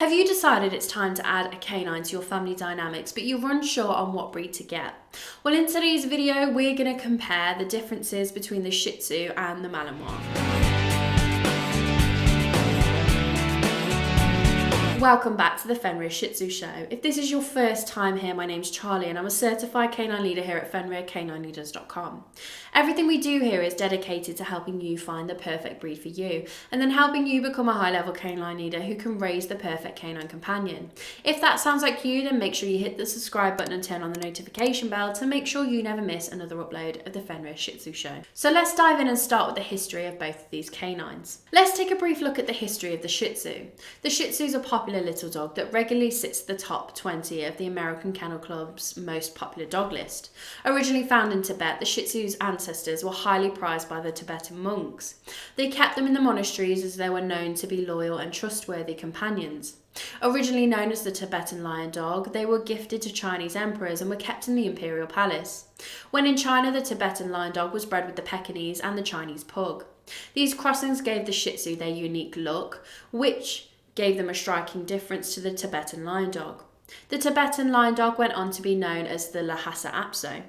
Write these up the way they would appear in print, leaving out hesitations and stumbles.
Have you decided it's time to add a canine to your family dynamics, but you're unsure on what breed to get? Well, in today's video, we're going to compare the differences between the Shih Tzu and the Malinois. Welcome back to the Fenrir Shih Tzu Show. If this is your first time here, my name's Charlie and I'm a certified canine leader here at FenrirCanineLeaders.com. Everything we do here is dedicated to helping you find the perfect breed for you and then helping you become a high-level canine leader who can raise the perfect canine companion. If that sounds like you, then make sure you hit the subscribe button and turn on the notification bell to make sure you never miss another upload of the Fenrir Shih Tzu Show. So let's dive in and start with the history of both of these canines. Let's take a brief look at the history of the Shih Tzu. The Shih Tzu is a popular little dog that regularly sits at the top 20 of the American Kennel Club's most popular dog list. Originally found in Tibet, the Shih Tzu's ancestors were highly prized by the Tibetan monks. They kept them in the monasteries as they were known to be loyal and trustworthy companions. Originally known as the Tibetan lion dog, they were gifted to Chinese emperors and were kept in the imperial palace. When in China, the Tibetan lion dog was bred with the Pekingese and the Chinese pug. These crossings gave the Shih Tzu their unique look, which gave them a striking difference to the Tibetan lion dog. The Tibetan lion dog went on to be known as the Lhasa Apso.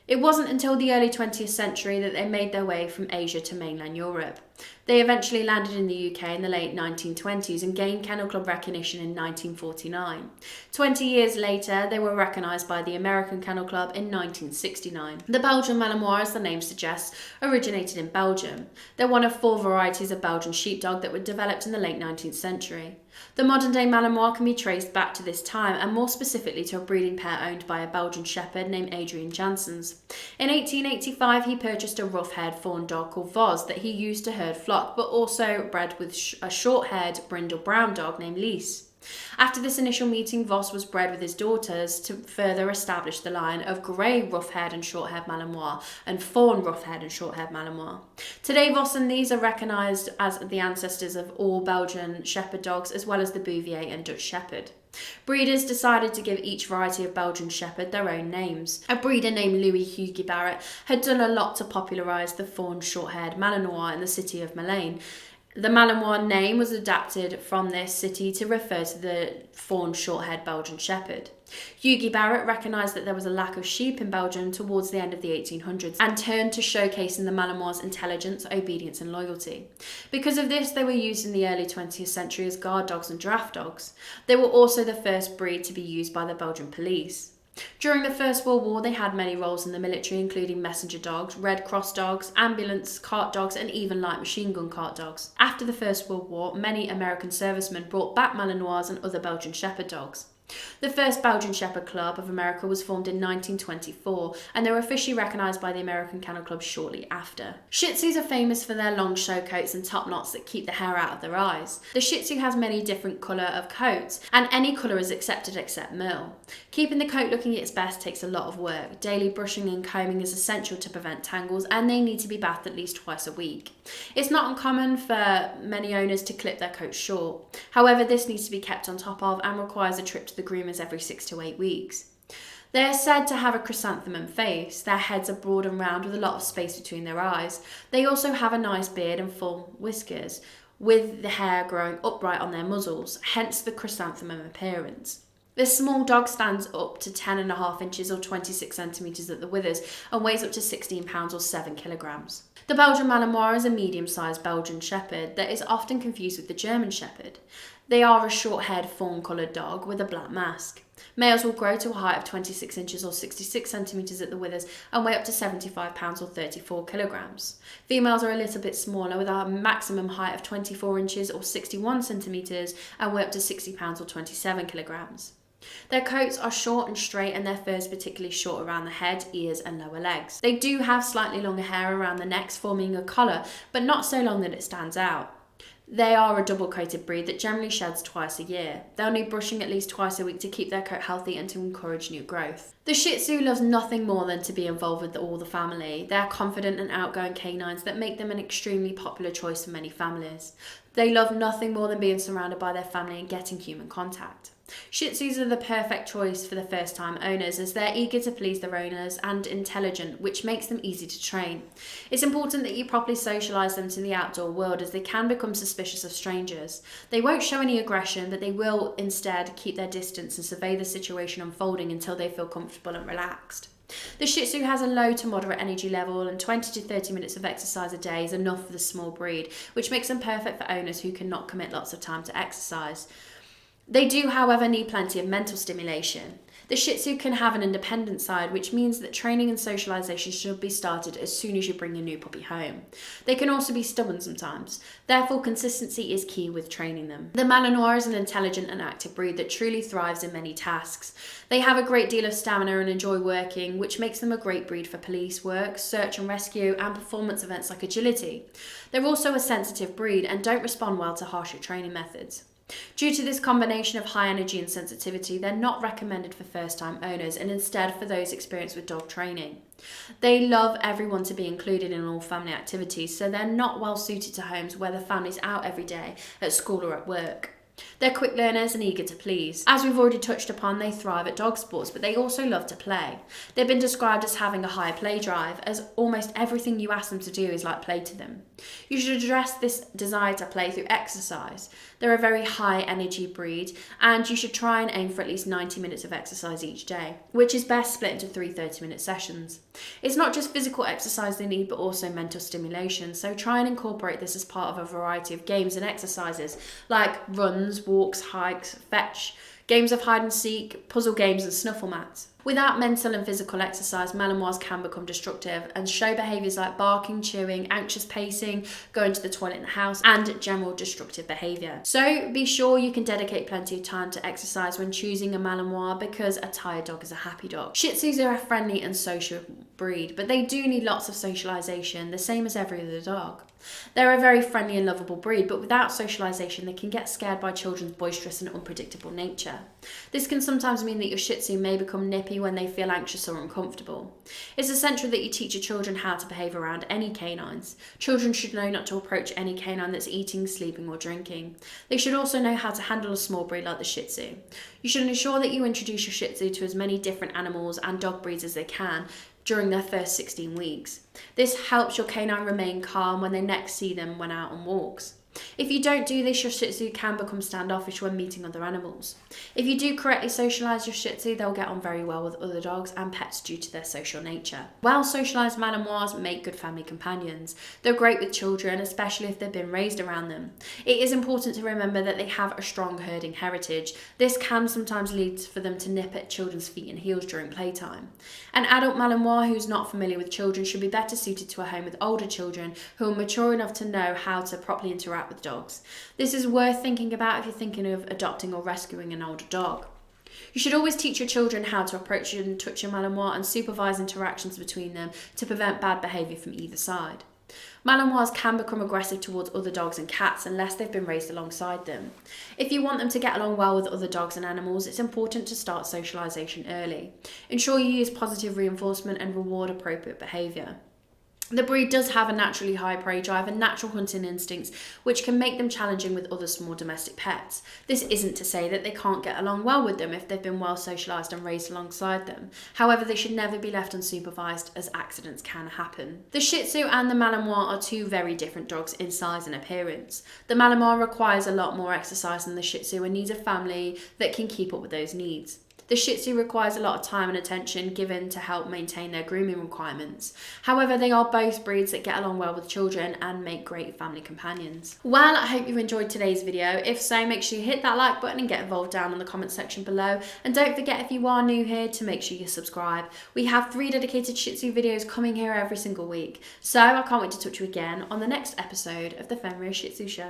It wasn't until the early 20th century that they made their way from Asia to mainland Europe. They eventually landed in the UK in the late 1920s and gained Kennel Club recognition in 1949. 20 years later, they were recognised by the American Kennel Club in 1969. The Belgian Malinois, as the name suggests, originated in Belgium. They're one of 4 varieties of Belgian sheepdog that were developed in the late 19th century. The modern-day Malinois can be traced back to this time and more specifically to a breeding pair owned by a Belgian shepherd named Adrian Janssens. In 1885, he purchased a rough-haired fawn dog called Voz that he used to herd flock, but also bred with a short-haired brindle brown dog named Leash. After this initial meeting, Voss was bred with his daughters to further establish the line of grey rough-haired and short-haired Malinois and fawn rough-haired and short-haired Malinois. Today, Voss and these are recognised as the ancestors of all Belgian shepherd dogs as well as the Bouvier and Dutch Shepherd. Breeders decided to give each variety of Belgian Shepherd their own names. A breeder named Louis Hugues Barrett had done a lot to popularise the fawn short-haired Malinois in the city of Milan. The Malinois name was adapted from this city to refer to the fawn short-haired Belgian Shepherd. Hugues Barrett recognised that there was a lack of sheep in Belgium towards the end of the 1800s and turned to showcasing the Malinois' intelligence, obedience and loyalty. Because of this, they were used in the early 20th century as guard dogs and draft dogs. They were also the first breed to be used by the Belgian police. During the First World War, they had many roles in the military, including messenger dogs, Red Cross dogs, ambulance cart dogs, and even light machine gun cart dogs. After the First World War, many American servicemen brought back Malinois and other Belgian Shepherd dogs. The first Belgian Shepherd Club of America was formed in 1924 and they were officially recognised by the American Kennel Club shortly after. Shih Tzus are famous for their long show coats and top knots that keep the hair out of their eyes. The Shih Tzu has many different colour of coats and any colour is accepted except Merle. Keeping the coat looking its best takes a lot of work. Daily brushing and combing is essential to prevent tangles and they need to be bathed at least twice a week. It's not uncommon for many owners to clip their coats short. However, this needs to be kept on top of and requires a trip to the groomers every 6 to 8 weeks. They are said to have a chrysanthemum face. Their heads are broad and round with a lot of space between their eyes. They also have a nice beard and full whiskers, with the hair growing upright on their muzzles, hence the chrysanthemum appearance. This small dog stands up to 10.5 inches or 26 centimetres at the withers and weighs up to 16 pounds or 7 kilograms. The Belgian Malinois is a medium-sized Belgian Shepherd that is often confused with the German Shepherd. They are a short-haired fawn-coloured dog with a black mask. Males will grow to a height of 26 inches or 66 centimetres at the withers and weigh up to 75 pounds or 34 kilograms. Females are a little bit smaller with a maximum height of 24 inches or 61 centimetres and weigh up to 60 pounds or 27 kilograms. Their coats are short and straight and their fur is particularly short around the head, ears and lower legs. They do have slightly longer hair around the necks forming a collar, but not so long that it stands out. They are a double-coated breed that generally sheds twice a year. They'll need brushing at least twice a week to keep their coat healthy and to encourage new growth. The Shih Tzu loves nothing more than to be involved with all the family. They're confident and outgoing canines that make them an extremely popular choice for many families. They love nothing more than being surrounded by their family and getting human contact. Shih Tzus are the perfect choice for the first-time owners as they're eager to please their owners and intelligent, which makes them easy to train. It's important that you properly socialise them to the outdoor world as they can become suspicious of strangers. They won't show any aggression, but they will instead keep their distance and survey the situation unfolding until they feel comfortable and relaxed. The Shih Tzu has a low to moderate energy level, and 20 to 30 minutes of exercise a day is enough for the small breed, which makes them perfect for owners who cannot commit lots of time to exercise. They do, however, need plenty of mental stimulation. The Shih Tzu can have an independent side, which means that training and socialisation should be started as soon as you bring a new puppy home. They can also be stubborn sometimes, therefore consistency is key with training them. The Malinois is an intelligent and active breed that truly thrives in many tasks. They have a great deal of stamina and enjoy working, which makes them a great breed for police work, search and rescue, and performance events like agility. They're also a sensitive breed and don't respond well to harsher training methods. Due to this combination of high energy and sensitivity, they're not recommended for first-time owners and instead for those experienced with dog training. They love everyone to be included in all family activities, so they're not well suited to homes where the family's out every day, at school or at work. They're quick learners and eager to please. As we've already touched upon, they thrive at dog sports, but they also love to play. They've been described as having a high play drive, as almost everything you ask them to do is like play to them. You should address this desire to play through exercise. They're a very high energy breed, and you should try and aim for at least 90 minutes of exercise each day, which is best split into 3 30-minute sessions. It's not just physical exercise they need, but also mental stimulation, so try and incorporate this as part of a variety of games and exercises, like runs, walks, hikes, fetch, games of hide and seek, puzzle games and snuffle mats. Without mental and physical exercise, Malinois can become destructive and show behaviours like barking, chewing, anxious pacing, going to the toilet in the house, and general destructive behaviour. So be sure you can dedicate plenty of time to exercise when choosing a Malinois, because a tired dog is a happy dog. Shih Tzus are a friendly and social breed, but they do need lots of socialisation, the same as every other dog. They're a very friendly and lovable breed, but without socialisation they can get scared by children's boisterous and unpredictable nature. This can sometimes mean that your Shih Tzu may become nippy when they feel anxious or uncomfortable. It's essential that you teach your children how to behave around any canines. Children should know not to approach any canine that's eating, sleeping or drinking. They should also know how to handle a small breed like the Shih Tzu. You should ensure that you introduce your Shih Tzu to as many different animals and dog breeds as they can during their first 16 weeks. This helps your canine remain calm when they next see them when out on walks. If you don't do this, your Shih Tzu can become standoffish when meeting other animals. If you do correctly socialise your Shih Tzu, they'll get on very well with other dogs and pets due to their social nature. Well socialised Malinois make good family companions. They're great with children, especially if they've been raised around them. It is important to remember that they have a strong herding heritage. This can sometimes lead for them to nip at children's feet and heels during playtime. An adult Malinois who's not familiar with children should be better suited to a home with older children who are mature enough to know how to properly interact with dogs. This is worth thinking about if you're thinking of adopting or rescuing an older dog. You should always teach your children how to approach and touch your Malinois and supervise interactions between them to prevent bad behaviour from either side. Malinois can become aggressive towards other dogs and cats unless they've been raised alongside them. If you want them to get along well with other dogs and animals, it's important to start socialisation early. Ensure you use positive reinforcement and reward appropriate behaviour. The breed does have a naturally high prey drive and natural hunting instincts, which can make them challenging with other small domestic pets. This isn't to say that they can't get along well with them if they've been well socialised and raised alongside them. However, they should never be left unsupervised, as accidents can happen. The Shih Tzu and the Malinois are two very different dogs in size and appearance. The Malinois requires a lot more exercise than the Shih Tzu and needs a family that can keep up with those needs. The Shih Tzu requires a lot of time and attention given to help maintain their grooming requirements. However, they are both breeds that get along well with children and make great family companions. Well, I hope you enjoyed today's video. If so, make sure you hit that like button and get involved down in the comment section below. And don't forget, if you are new here, to make sure you subscribe. We have 3 dedicated Shih Tzu videos coming here every single week. So I can't wait to talk to you again on the next episode of the Fenrir Shih Tzu Show.